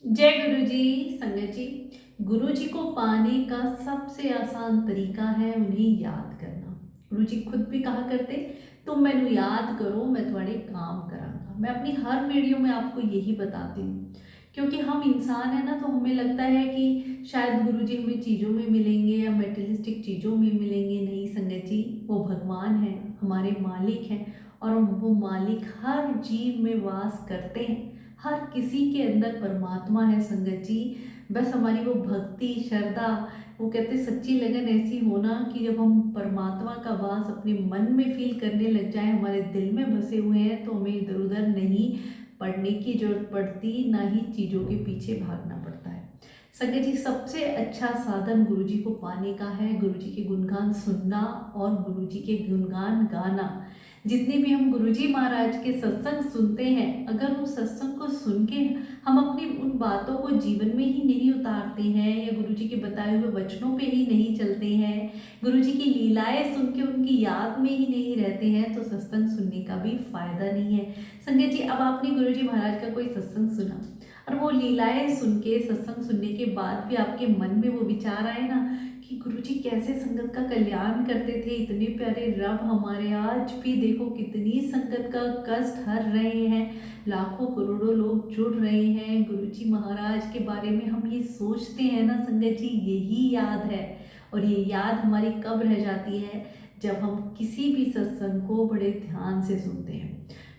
जय गुरु जी। संगत जी, गुरु जी को पाने का सबसे आसान तरीका है उन्हें याद करना। गुरु जी खुद भी कहा करते, तुम मैनू याद करो मैं तुम्हारे काम करांगा। मैं अपनी हर वीडियो में आपको यही बताती हूँ, क्योंकि हम इंसान है ना, तो हमें लगता है कि शायद गुरु जी हमें चीज़ों में मिलेंगे या मेटेरियलिस्टिक चीज़ों में मिलेंगे। नहीं संगत जी, वो भगवान है, हमारे मालिक हैं, और वो मालिक हर जीव में वास करते हैं। हर किसी के अंदर परमात्मा है संगत जी। बस हमारी वो भक्ति श्रद्धा, वो कहते सच्ची लगन ऐसी होना कि जब हम परमात्मा का वास अपने मन में फील करने लग जाए, हमारे दिल में बसे हुए हैं, तो हमें इधर उधर नहीं पढ़ने की जरूरत पड़ती, ना ही चीज़ों के पीछे भागना पड़ता है। संगत जी, सबसे अच्छा साधन गुरु जी को पाने का है गुरु जी के गुणगान सुनना और गुरु जी के गुणगान गाना। जितने भी हम गुरुजी महाराज के सत्संग सुनते हैं, अगर उन सत्संग को सुन के हम अपनी उन बातों को जीवन में ही नहीं उतारते हैं, या गुरुजी के बताए हुए वचनों पे ही नहीं चलते हैं, गुरुजी की लीलाएं सुन के उनकी याद में ही नहीं रहते हैं, तो सत्संग सुनने का भी फायदा नहीं है। संगत जी, अब आपने गुरुजी महाराज का कोई सत्संग सुना और वो लीलाएं सुन के, सत्संग सुनने के बाद भी आपके मन में वो विचार आए ना कि गुरुजी कैसे संगत का कल्याण करते थे, इतने प्यारे रब हमारे आज भी देखो कितनी संगत का कष्ट हर रहे हैं, लाखों करोड़ों लोग जुड़ रहे हैं। गुरुजी महाराज के बारे में हम ये सोचते हैं ना संगत जी, यही याद है। और ये याद हमारी कब रह जाती है, जब हम किसी भी सत्संग को बड़े ध्यान से सुनते हैं।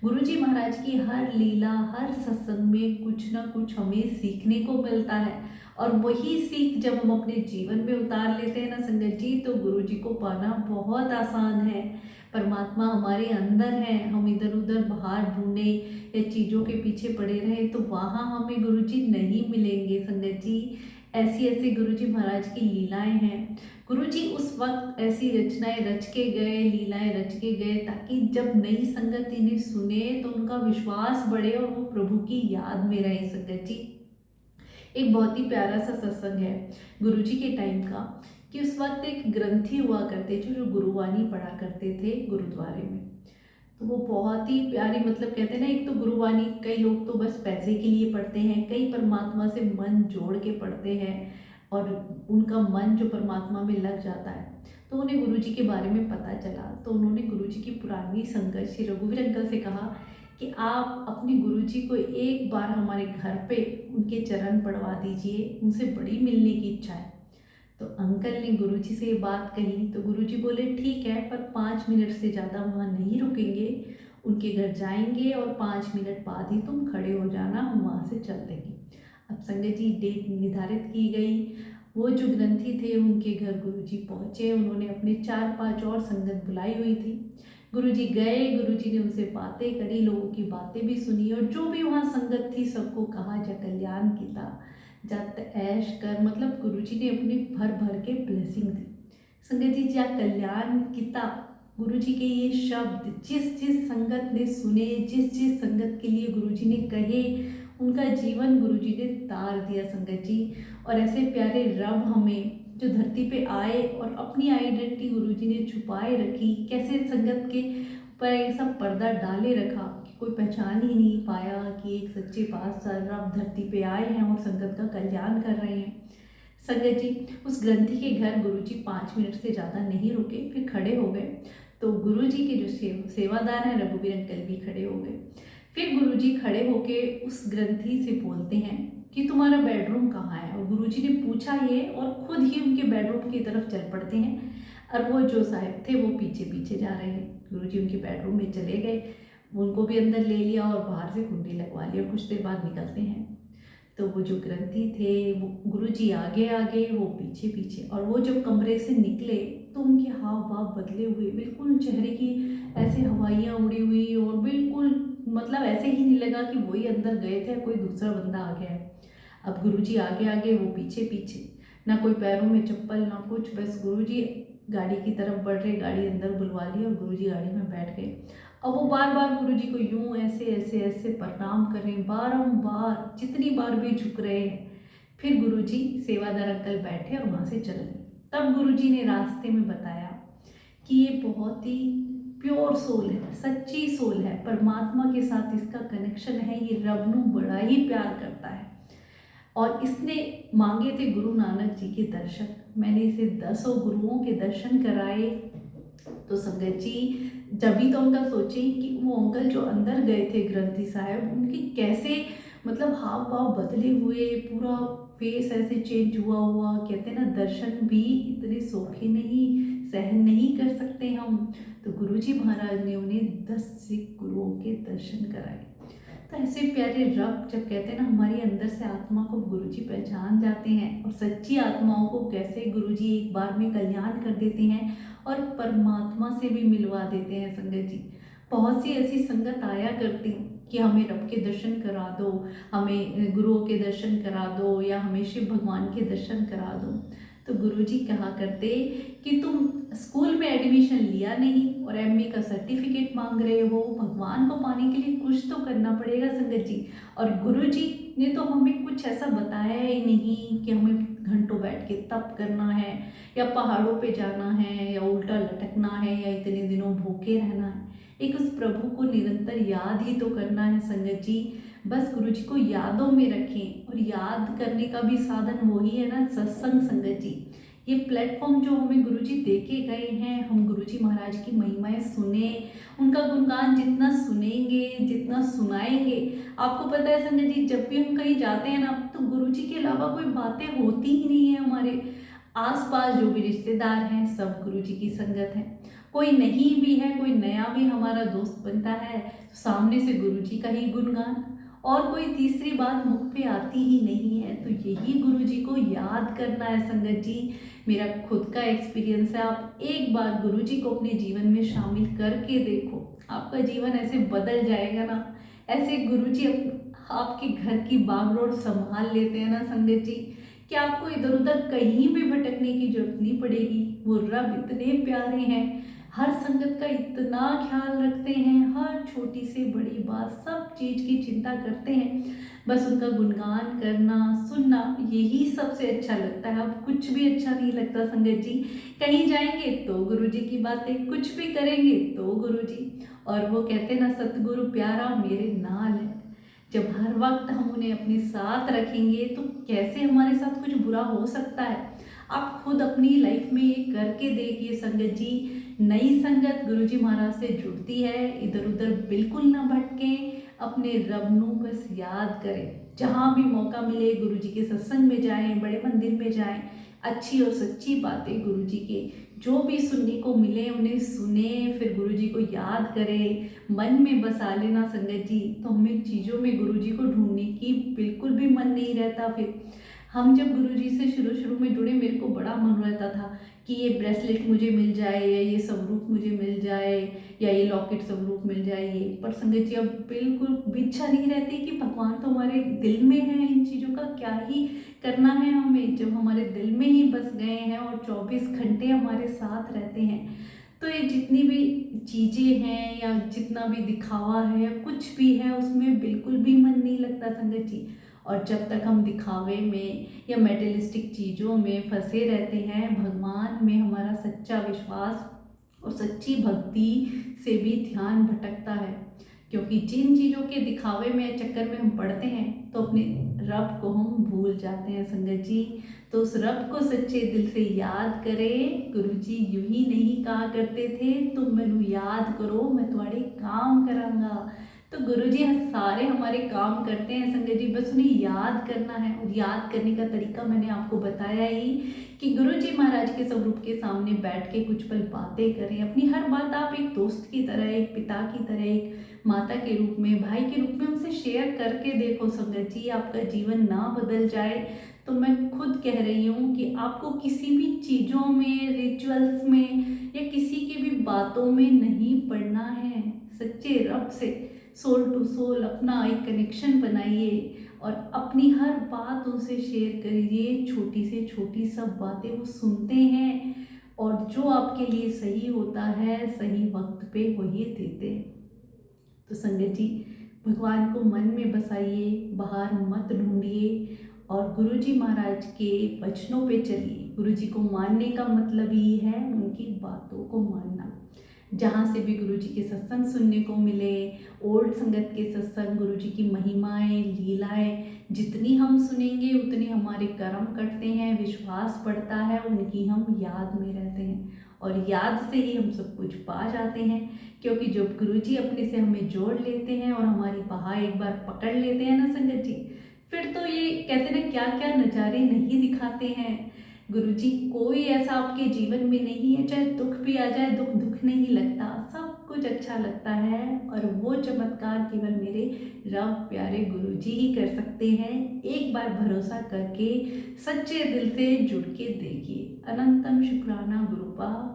गुरुजी महाराज की हर लीला, हर सत्संग में कुछ ना कुछ हमें सीखने को मिलता है, और वही सीख जब हम अपने जीवन में उतार लेते हैं ना संगत जी, तो गुरु जी को पाना बहुत आसान है। परमात्मा हमारे अंदर है, हम इधर उधर बाहर ढूंढे या चीज़ों के पीछे पड़े रहे, तो वहाँ हमें गुरु जी नहीं मिलेंगे संगत जी। ऐसी ऐसी गुरु जी महाराज की लीलाएं हैं। गुरु जी उस वक्त ऐसी रचनाएं रच के गए, लीलाएं रच के गए, ताकि जब नई संगत इन्हें सुने तो उनका विश्वास बढ़े और वो प्रभु की याद में रहे संगत जी। एक बहुत ही प्यारा सा सत्संग है गुरुजी के टाइम का, कि उस वक्त एक ग्रंथी हुआ करते थे जो गुरुवाणी पढ़ा करते थे गुरुद्वारे में। तो वो बहुत ही प्यारी, मतलब कहते हैं ना, एक तो गुरुवाणी कई लोग तो बस पैसे के लिए पढ़ते हैं, कई परमात्मा से मन जोड़ के पढ़ते हैं, और उनका मन जो परमात्मा में लग जाता है। तो उन्हें गुरुजी के बारे में पता चला, तो उन्होंने गुरुजी की पुरानी संगत श्री रघुवीर अंकल से कहा कि आप अपने गुरुजी को एक बार हमारे घर पे उनके चरण पढ़वा दीजिए, उनसे बड़ी मिलने की इच्छा है। तो अंकल ने गुरुजी से ये बात कही, तो गुरुजी बोले ठीक है, पर 5 मिनट से ज़्यादा वहाँ नहीं रुकेंगे, उनके घर जाएंगे और 5 मिनट बाद ही तुम खड़े हो जाना, हम वहाँ से चल देंगे। अब संगत जी, डेट निर्धारित की गई। वो जो ग्रंथी थे उनके घर गुरुजी पहुँचे, उन्होंने अपने 4-5 और संगत बुलाई हुई थी। गुरुजी गए, गुरुजी ने उनसे बातें करी, लोगों की बातें भी सुनी, और जो भी वहाँ संगत थी सबको कहा जा कल्याण किया, जात ऐश कर, मतलब गुरुजी ने अपने भर भर के ब्लेसिंग दी। संगत जी, जा कल्याण किता, गुरुजी के ये शब्द जिस जिस संगत ने सुने, जिस जिस संगत के लिए गुरुजी ने कहे, उनका जीवन गुरुजी ने तार दिया संगत जी। और ऐसे प्यारे रब हमें जो धरती पे आए और अपनी आइडेंटिटी गुरुजी ने छुपाए रखी, कैसे संगत के पर ऐसा पर्दा डाले रखा कि कोई पहचान ही नहीं पाया कि एक सच्चे पातशाह रब धरती पे आए हैं और संगत का कल्याण कर रहे हैं। संगत जी, उस ग्रंथी के घर गुरुजी 5 मिनट से ज़्यादा नहीं रुके, फिर खड़े हो गए। तो गुरुजी के जो सेवादार हैं रघुवीर अंकल भी खड़े हो गए। फिर गुरुजी खड़े होके उस ग्रंथी से बोलते हैं कि तुम्हारा बेडरूम कहाँ है, और गुरुजी ने पूछा ये, और खुद ही उनके बेडरूम की तरफ चल पड़ते हैं। और वो जो साहब थे वो पीछे पीछे जा रहे हैं। गुरुजी उनके बेडरूम में चले गए, उनको भी अंदर ले लिया और बाहर से कुंडी लगवा लिया। कुछ देर बाद निकलते हैं, तो वो जो ग्रंथी थे वो गुरुजी आगे आगे, वो पीछे पीछे, और वो जब कमरे से निकले तो उनके हाव भाव बदले हुए, बिल्कुल चेहरे की ऐसे हवाइयाँ उड़ी हुई, और बिल्कुल मतलब ऐसे ही नहीं लगा कि वही अंदर गए थे, कोई दूसरा बंदा आ गया है। अब गुरुजी आगे आगे, वो पीछे पीछे, ना कोई पैरों में चप्पल ना कुछ, बस गुरुजी गाड़ी की तरफ बढ़ रहे, गाड़ी अंदर बुलवा ली और गुरुजी गाड़ी में बैठ गए। अब वो बार बार गुरुजी को यूं ऐसे ऐसे ऐसे प्रणाम कर रहे हैं, बारंबार, जितनी बार भी झुक रहे हैं। फिर गुरुजी सेवादार अंकल बैठे और वहाँ से चल गए। तब गुरुजी ने रास्ते में बताया कि ये बहुत ही प्योर सोल है, सच्ची सोल है, परमात्मा के साथ इसका कनेक्शन है, ये रब नू बड़ा ही प्यार करता है। और इसने मांगे थे गुरु नानक जी के दर्शन। मैंने इसे 10 गुरुओं के दर्शन कराए। तो संगत जी, जब भी तो अंकल सोचे कि वो अंकल जो अंदर गए थे ग्रंथी साहब, उनके कैसे मतलब हाव भाव बदले हुए, पूरा फेस ऐसे चेंज हुआ हुआ। कहते हैं ना, दर्शन भी इतने सौखे नहीं, सहन नहीं कर सकते हम। तो गुरुजी महाराज ने उन्हें 10 सिख गुरुओं के दर्शन कराए। तो ऐसे प्यारे रब, जब कहते हैं ना हमारी अंदर से आत्मा को गुरुजी पहचान जाते हैं, और सच्ची आत्माओं को कैसे गुरुजी एक बार में कल्याण कर देते हैं और परमात्मा से भी मिलवा देते हैं। संगत जी, बहुत सी ऐसी संगत आया करती कि हमें रब के दर्शन करा दो, हमें गुरुओं के दर्शन करा दो, या हमें शिव भगवान के दर्शन करा दो। तो गुरुजी कहा करते कि तुम स्कूल में एडमिशन लिया नहीं और एमए का सर्टिफिकेट मांग रहे हो, भगवान को पाने के लिए कुछ तो करना पड़ेगा संगत जी। और गुरुजी ने तो हमें कुछ ऐसा बताया ही नहीं कि हमें घंटों बैठ के तप करना है, या पहाड़ों पे जाना है, या उल्टा लटकना है, या इतने दिनों भूखे रहना है। एक उस प्रभु को निरंतर याद ही तो करना है संगत जी। बस गुरुजी को यादों में रखें, और याद करने का भी साधन वही है ना, सत्संग। संगत जी, ये प्लेटफॉर्म जो हमें गुरुजी देके गए हैं, हम गुरुजी महाराज की महिमाएं सुने, उनका गुणगान जितना सुनेंगे, जितना सुनाएंगे। आपको पता है संगत जी, जब भी हम कहीं जाते हैं ना, तो गुरुजी के अलावा कोई बातें होती ही नहीं है। हमारे आसपास जो भी रिश्तेदार हैं, सब गुरुजी की संगत है। कोई नहीं भी है, कोई नया भी हमारा दोस्त बनता है, तो सामने से गुरुजी का ही गुणगान, और कोई तीसरी बात मुख पे आती ही नहीं है। तो यही गुरुजी को याद करना है संगत जी। मेरा खुद का एक्सपीरियंस है। आप एक बार गुरुजी को अपने जीवन में शामिल करके देखो, आपका जीवन ऐसे बदल जाएगा ना। ऐसे गुरुजी आपके घर की बागडोर संभाल लेते हैं ना संगत जी, कि आपको इधर उधर कहीं भी भटकने की जरूरत नहीं पड़ेगी। वो रब इतने प्यारे हैं, हर संगत का इतना ख्याल रखते हैं, हर छोटी से बड़ी बात, सब चीज की चिंता करते हैं। बस उनका गुणगान करना, सुनना, यही सबसे अच्छा लगता है। अब कुछ भी अच्छा नहीं लगता संगत जी। कहीं जाएंगे तो गुरुजी की बातें, कुछ भी करेंगे तो गुरुजी। और वो कहते हैं ना, सतगुरु प्यारा मेरे नाल है। जब हर वक्त हम उन्हें अपने साथ रखेंगे, तो कैसे हमारे साथ कुछ बुरा हो सकता है। आप खुद अपनी लाइफ में ये करके देखिए संगत जी। नई संगत गुरुजी महाराज से जुड़ती है, इधर उधर बिल्कुल ना भटकें, अपने रब नू बस याद करें। जहाँ भी मौका मिले गुरुजी के सत्संग में जाएं, बड़े मंदिर में जाएं, अच्छी और सच्ची बातें गुरुजी के जो भी सुनने को मिले उन्हें सुने, फिर गुरुजी को याद करें, मन में बसा लेना संगत जी। तो हमें चीज़ों में गुरुजी को ढूंढने की बिल्कुल भी मन नहीं रहता। फिर हम जब गुरुजी से शुरू शुरू में जुड़े, मेरे को बड़ा मन रहता था कि ये ब्रेसलेट मुझे मिल जाए, या ये स्वरूप मुझे मिल जाए, या ये लॉकेट स्वरूप मिल जाए। ये पर संगत जी, अब बिल्कुल भी इच्छा नहीं रहती कि भगवान तो हमारे दिल में है, इन चीज़ों का क्या ही करना है हमें, जब हमारे दिल में ही बस गए हैं और 24 घंटे हमारे साथ रहते हैं। तो ये जितनी भी चीज़ें हैं, या जितना भी दिखावा है, या कुछ भी है, उसमें बिल्कुल भी मन नहीं लगता संगत जी। और जब तक हम दिखावे में या मेटेरियलिस्टिक चीज़ों में फंसे रहते हैं, भगवान में हमारा सच्चा विश्वास और सच्ची भक्ति से भी ध्यान भटकता है। क्योंकि जिन चीज़ों के दिखावे में चक्कर में हम पड़ते हैं, तो अपने रब को हम भूल जाते हैं संगत जी। तो उस रब को सच्चे दिल से याद करें। गुरुजी यूं ही नहीं कहा करते थे, तुम मैनू याद करो मैं तुम्हारे काम करांगा। तो गुरुजी सारे हमारे काम करते हैं संगत जी, बस उन्हें याद करना है। और याद करने का तरीका मैंने आपको बताया ही, कि गुरुजी महाराज के स्वरूप के सामने बैठ के कुछ पल बातें करें। अपनी हर बात आप एक दोस्त की तरह, एक पिता की तरह, एक माता के रूप में, भाई के रूप में उनसे शेयर करके देखो संगत जी। आपका जीवन ना बदल जाए तो मैं खुद कह रही हूँ कि आपको किसी भी चीज़ों में, रिचुअल्स में, या किसी की भी बातों में नहीं पड़ना है। सच्चे रब से सोल टू सोल अपना एक कनेक्शन बनाइए, और अपनी हर बात उनसे शेयर करिए। छोटी से छोटी सब बातें वो सुनते हैं, और जो आपके लिए सही होता है, सही वक्त पे वही देते हैं। तो संगत जी, भगवान को मन में बसाइए, बाहर मत ढूंढिए, और गुरुजी महाराज के वचनों पे चलिए। गुरुजी को मानने का मतलब ही है उनकी बातों को मानना। जहाँ से भी गुरु जी के सत्संग सुनने को मिले, ओल्ड संगत के सत्संग, गुरु जी की महिमाएं, लीलाएं जितनी हम सुनेंगे उतने हमारे कर्म कटते हैं, विश्वास बढ़ता है, उनकी हम याद में रहते हैं और याद से ही हम सब कुछ पा जाते हैं। क्योंकि जब गुरु जी अपने से हमें जोड़ लेते हैं और हमारी बाह एक बार पकड़ लेते हैं ना संगत जी, फिर तो ये कहते हैं ना क्या क्या नज़ारे नहीं दिखाते हैं गुरु जी। कोई ऐसा आपके जीवन में नहीं है, चाहे दुख भी आ जाए, दुख दुख नहीं लगता, सब कुछ अच्छा लगता है। और वो चमत्कार केवल मेरे रब प्यारे गुरु जी ही कर सकते हैं। एक बार भरोसा करके सच्चे दिल से जुड़ के देखिए। अनंतम शुक्राना गुरुपा।